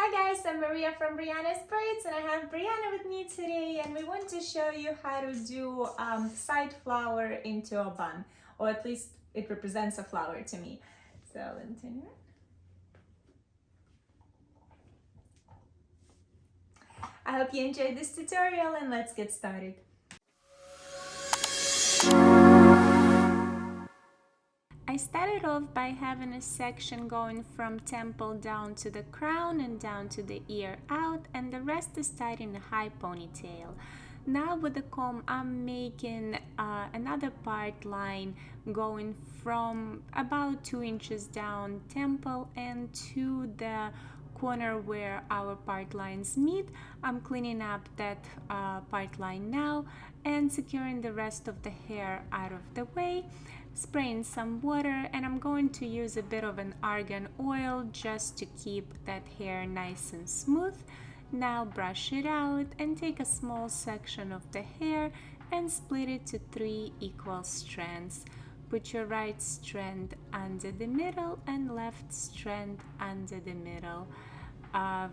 Hi guys, I'm Maria from Brianna's Braids and I have Brianna with me today and we want to show you how to do side flower into a bun, or at least it represents a flower to me. So continue. I hope you enjoyed this tutorial and let's get started. I started off by having a section going from temple down to the crown and down to the ear out, and the rest is tied in a high ponytail. Now with the comb I'm making another part line going from about 2 inches down temple and to the corner where our part lines meet. I'm cleaning up that part line now and securing the rest of the hair out of the way, spraying some water, and I'm going to use a bit of an argan oil just to keep that hair nice and smooth. Now brush it out and take a small section of the hair and split it to 3 equal strands. Put your right strand under the middle and left strand under the middle.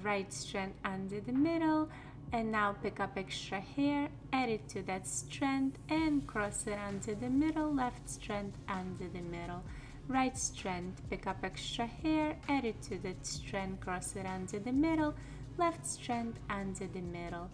Right strand under the middle, and now pick up extra hair, add it to that strand and cross it under the middle, left strand under the middle. Right strand, pick up extra hair, add it to that strand, cross it under the middle, left strand under the middle.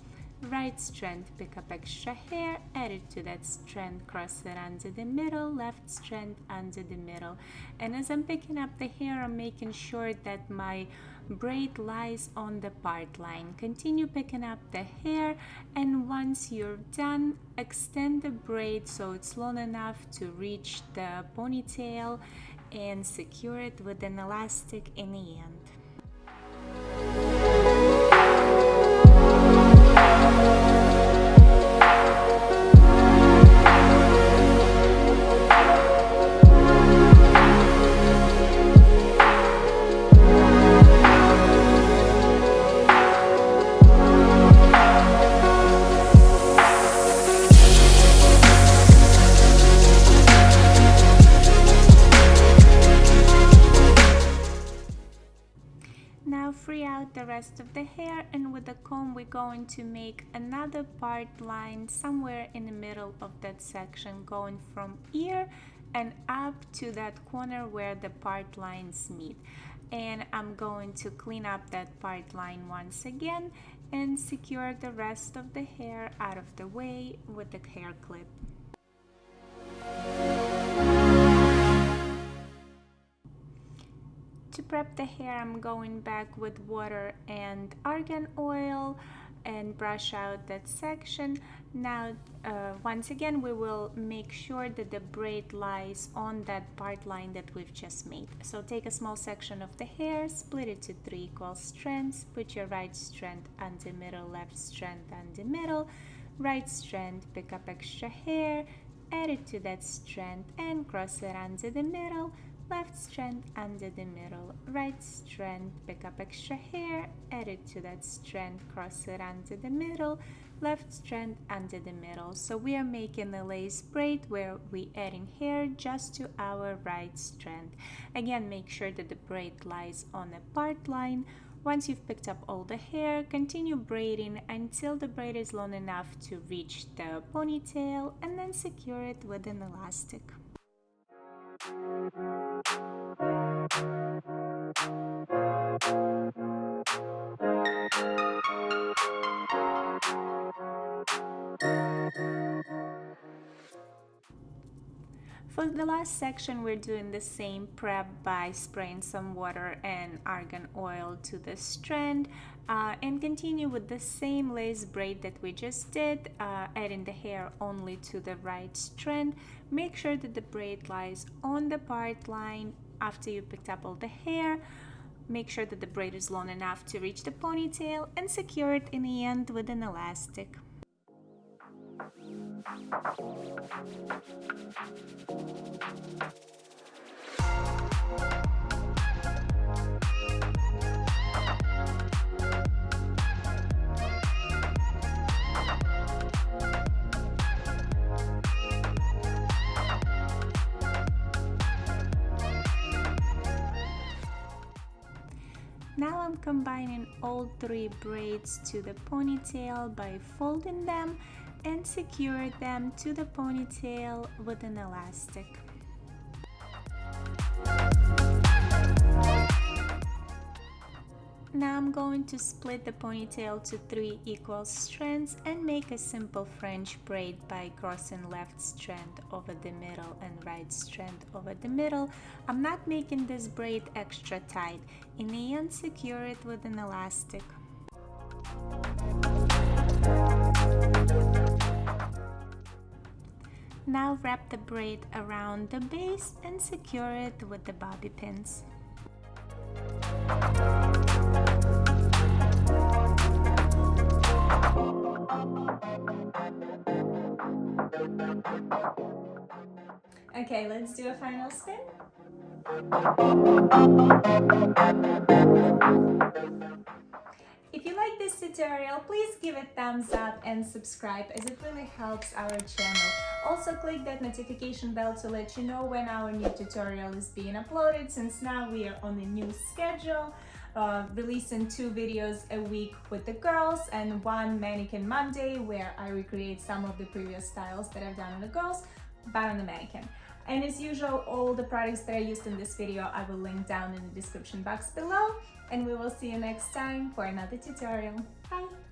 Right strand, pick up extra hair, add it to that strand, cross it under the middle, left strand under the middle. And as I'm picking up the hair, I'm making sure that my braid lies on the part line. Continue picking up the hair, and once you're done, extend the braid so it's long enough to reach the ponytail and secure it with an elastic in the end. Free out the rest of the hair, and with the comb we're going to make another part line somewhere in the middle of that section, going from ear and up to that corner where the part lines meet. And I'm going to clean up that part line once again and secure the rest of the hair out of the way with the hair clip. To prep the hair, I'm going back with water and argan oil and brush out that section. Now once again we will make sure that the braid lies on that part line that we've just made. So take a small section of the hair, split it to 3 equal strands, put your right strand under middle, left strand under middle, right strand, pick up extra hair, add it to that strand and cross it under the middle, left strand under the middle, right strand, pick up extra hair, add it to that strand, cross it under the middle, left strand under the middle. So we are making a lace braid where we adding hair just to our right strand. Again, make sure that the braid lies on a part line. Once you've picked up all the hair, continue braiding until the braid is long enough to reach the ponytail, and then secure it with an elastic. For the last section, we're doing the same prep by spraying some water and argan oil to the strand, and continue with the same lace braid that we just did, adding the hair only to the right strand. Make sure that the braid lies on the part line after you picked up all the hair. Make sure that the braid is long enough to reach the ponytail, and secure it in the end with an elastic. Now I'm combining all 3 braids to the ponytail by folding them and secure them to the ponytail with an elastic. Now I'm going to split the ponytail to 3 equal strands and make a simple French braid by crossing left strand over the middle and right strand over the middle. I'm not making this braid extra tight. In the end, secure it with an elastic. Now wrap the braid around the base and secure it with the bobby pins. Okay, let's do a final spin. If you like this tutorial, please give it a thumbs up and subscribe, as it really helps our channel. Also click that notification bell to let you know when our new tutorial is being uploaded, since now we are on a new schedule, releasing 2 videos a week with the girls and 1 Mannequin Monday where I recreate some of the previous styles that I've done on the girls but on the mannequin. And as usual, all the products that I used in this video I will link down in the description box below, and we will see you next time for another tutorial. Bye!